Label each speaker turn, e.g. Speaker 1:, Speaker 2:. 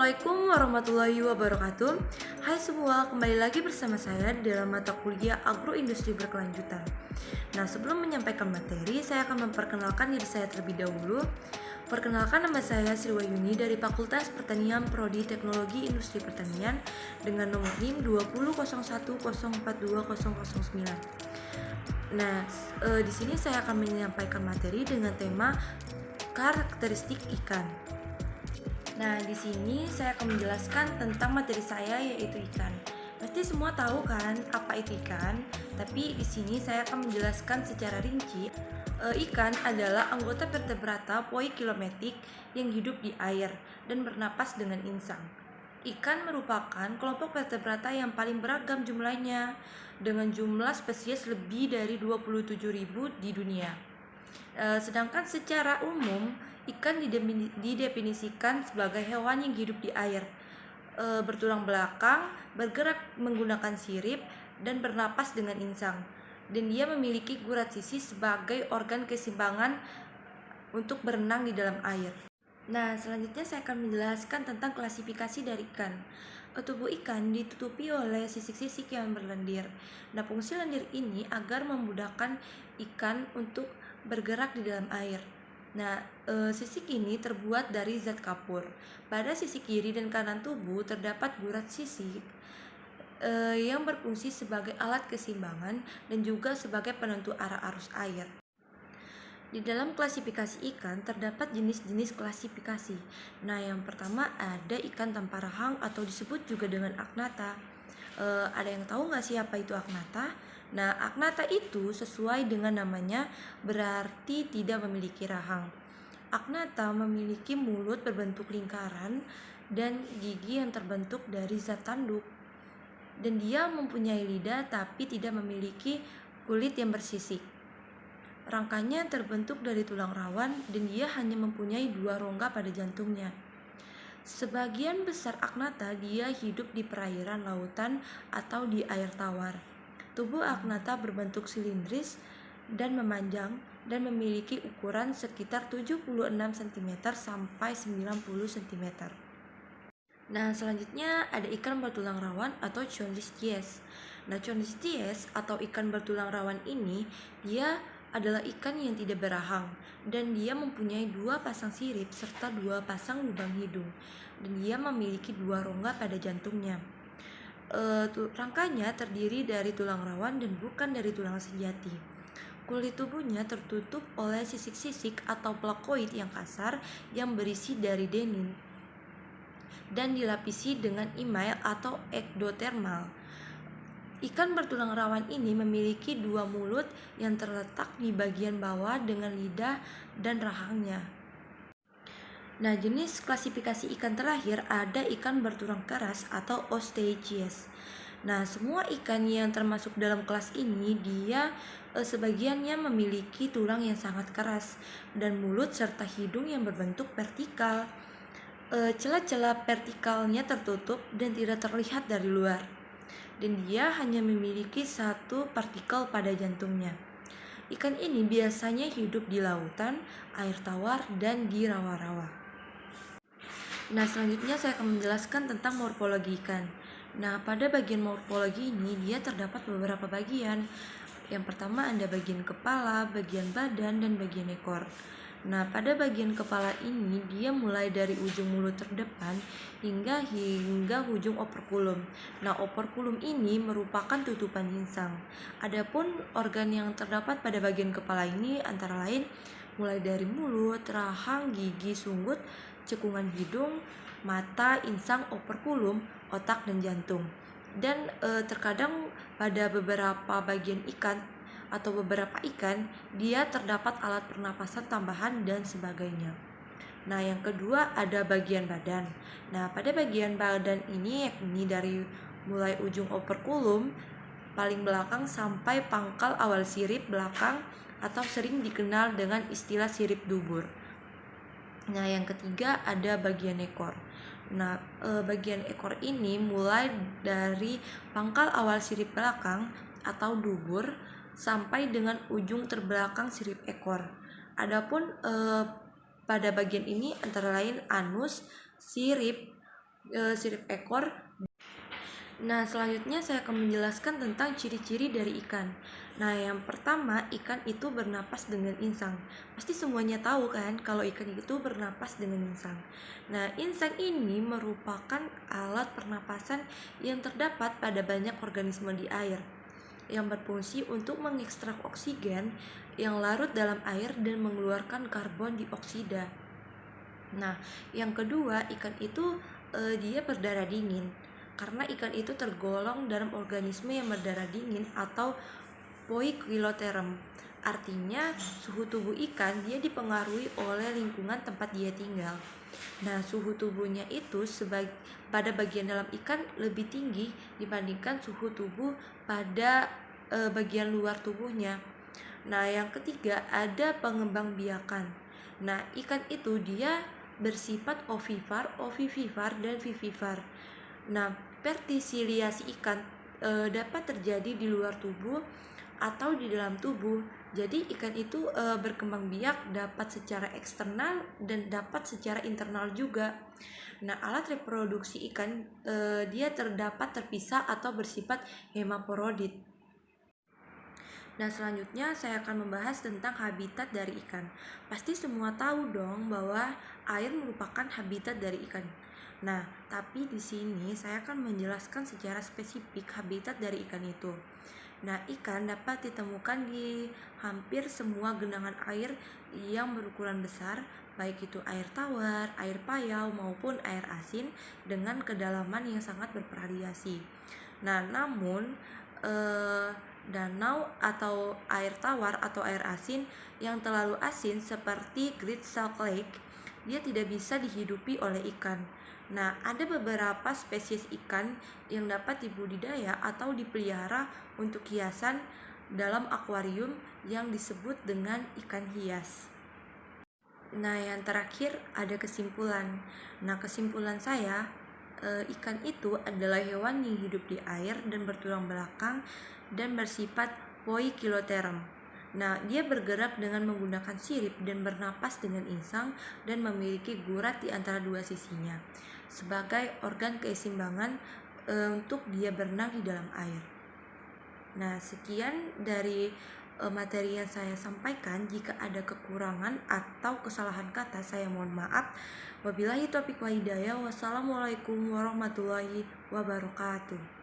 Speaker 1: Assalamualaikum warahmatullahi wabarakatuh. Hai semua, kembali lagi bersama saya dalam mata kuliah Agroindustri Berkelanjutan. Nah, sebelum menyampaikan materi, saya akan memperkenalkan diri saya terlebih dahulu. Perkenalkan, nama saya Sriwayuni dari Fakultas Pertanian Prodi Teknologi Industri Pertanian dengan nomor NIM 201042009. Nah, di sini saya akan menyampaikan materi dengan tema karakteristik ikan. Nah, di sini saya akan menjelaskan tentang materi saya, yaitu ikan. Pasti semua tahu kan apa itu ikan, tapi di sini saya akan menjelaskan secara rinci. Ikan adalah anggota vertebrata poikilometik yang hidup di air dan bernapas dengan insang. Ikan merupakan kelompok vertebrata yang paling beragam jumlahnya, dengan jumlah spesies lebih dari 27.000 di dunia. Sedangkan secara umum, ikan didefinisikan sebagai hewan yang hidup di air, bertulang belakang, bergerak menggunakan sirip, dan bernapas dengan insang. Dan dia memiliki gurat sisi sebagai organ keseimbangan untuk berenang di dalam air. Nah, selanjutnya saya akan menjelaskan tentang klasifikasi dari ikan. Tubuh ikan ditutupi oleh sisik-sisik yang berlendir. Nah, fungsi lendir ini agar memudahkan ikan untuk bergerak di dalam air. Nah, sisik ini terbuat dari zat kapur. Pada sisi kiri dan kanan tubuh terdapat gurat sisik yang berfungsi sebagai alat keseimbangan dan juga sebagai penentu arah arus air. Di dalam klasifikasi ikan terdapat jenis-jenis klasifikasi. Nah, yang pertama ada ikan tanpa rahang atau disebut juga dengan agnatha. Ada yang tahu nggak sih apa itu agnatha? Nah, agnatha itu sesuai dengan namanya berarti tidak memiliki rahang. Agnatha memiliki mulut berbentuk lingkaran dan gigi yang terbentuk dari zat tanduk. Dan dia mempunyai lidah tapi tidak memiliki kulit yang bersisik. Rangkanya terbentuk dari tulang rawan dan dia hanya mempunyai 2 rongga pada jantungnya. Sebagian besar agnatha dia hidup di perairan lautan atau di air tawar. Tubuh agnatha berbentuk silindris dan memanjang dan memiliki ukuran sekitar 76 cm sampai 90 cm. Nah, selanjutnya ada ikan bertulang rawan atau Chondrichthyes. Nah, Chondrichthyes atau ikan bertulang rawan ini dia adalah ikan yang tidak berahang dan dia mempunyai 2 pasang sirip serta 2 pasang lubang hidung dan dia memiliki 2 rongga pada jantungnya. Rangkanya terdiri dari tulang rawan dan bukan dari tulang sejati. Kulit tubuhnya tertutup oleh sisik-sisik atau plakoid yang kasar yang berisi dari denin dan dilapisi dengan email atau ektodermal. Ikan bertulang rawan ini memiliki 2 mulut yang terletak di bagian bawah dengan lidah dan rahangnya. Nah, jenis klasifikasi ikan terakhir ada ikan bertulang keras atau Osteichthyes. Nah, semua ikan yang termasuk dalam kelas ini dia sebagiannya memiliki tulang yang sangat keras dan mulut serta hidung yang berbentuk vertikal. Celah-celah vertikalnya tertutup dan tidak terlihat dari luar. Dan dia hanya memiliki 1 partikel pada jantungnya. Ikan ini biasanya hidup di lautan, air tawar, dan di rawa-rawa. Nah, selanjutnya saya akan menjelaskan tentang morfologi ikan. Nah, pada bagian morfologi ini dia terdapat beberapa bagian. Yang pertama ada bagian kepala, bagian badan, dan bagian ekor. Nah, pada bagian kepala ini dia mulai dari ujung mulut terdepan hingga ujung operkulum. Nah, operkulum ini merupakan tutupan insang. Adapun organ yang terdapat pada bagian kepala ini antara lain mulai dari mulut, rahang, gigi, sunggut, cekungan hidung, mata, insang, operkulum, otak, dan jantung. Dan terkadang pada beberapa bagian ikan atau beberapa ikan dia terdapat alat pernapasan tambahan dan sebagainya. Nah, yang kedua ada bagian badan. Nah, pada bagian badan ini yakni dari mulai ujung operkulum paling belakang sampai pangkal awal sirip belakang atau sering dikenal dengan istilah sirip dubur. Nah, yang ketiga ada bagian ekor. Nah, bagian ekor ini mulai dari pangkal awal sirip belakang atau dubur sampai dengan ujung terbelakang sirip ekor. Adapun pada bagian ini antara lain anus, sirip, sirip ekor. Nah, selanjutnya saya akan menjelaskan tentang ciri-ciri dari ikan. Nah, yang pertama, ikan itu bernapas dengan insang. Pasti semuanya tahu kan kalau ikan itu bernapas dengan insang. Nah, insang ini merupakan alat pernapasan yang terdapat pada banyak organisme di air, yang berfungsi untuk mengekstrak oksigen yang larut dalam air dan mengeluarkan karbon dioksida. Nah, yang kedua, ikan itu dia berdarah dingin. Karena ikan itu tergolong dalam organisme yang berdarah dingin atau poikiloterm. Artinya, suhu tubuh ikan dia dipengaruhi oleh lingkungan tempat dia tinggal. Nah, suhu tubuhnya itu pada bagian dalam ikan lebih tinggi dibandingkan suhu tubuh pada bagian luar tubuhnya. Nah, yang ketiga ada pengembangbiakan. Nah, ikan itu dia bersifat ovivivar, dan vivivar. Nah, vertisiliasi ikan dapat terjadi di luar tubuh atau di dalam tubuh. Jadi ikan itu berkembang biak dapat secara eksternal dan dapat secara internal juga. Nah, alat reproduksi ikan dia terdapat terpisah atau bersifat hemaporodit. Nah, selanjutnya saya akan membahas tentang habitat dari ikan. Pasti semua tahu dong bahwa air merupakan habitat dari ikan. Nah, tapi di sini saya akan menjelaskan secara spesifik habitat dari ikan itu. Nah, ikan dapat ditemukan di hampir semua genangan air yang berukuran besar, baik itu air tawar, air payau, maupun air asin dengan kedalaman yang sangat bervariasi. Nah, namun danau atau air tawar atau air asin yang terlalu asin seperti Great Salt Lake, dia tidak bisa dihidupi oleh ikan. Nah, ada beberapa spesies ikan yang dapat dibudidaya atau dipelihara untuk hiasan dalam akuarium yang disebut dengan ikan hias. Nah, yang terakhir ada kesimpulan. Nah, kesimpulan saya, ikan itu adalah hewan yang hidup di air dan bertulang belakang dan bersifat poikiloterm. Nah, dia bergerak dengan menggunakan sirip dan bernapas dengan insang dan memiliki gurat di antara dua sisinya sebagai organ keseimbangan untuk dia berenang di dalam air. Nah, sekian dari materi yang saya sampaikan. Jika ada kekurangan atau kesalahan kata, saya mohon maaf. Wabillahi taufiq wa hidayah. Wassalamualaikum warahmatullahi wabarakatuh.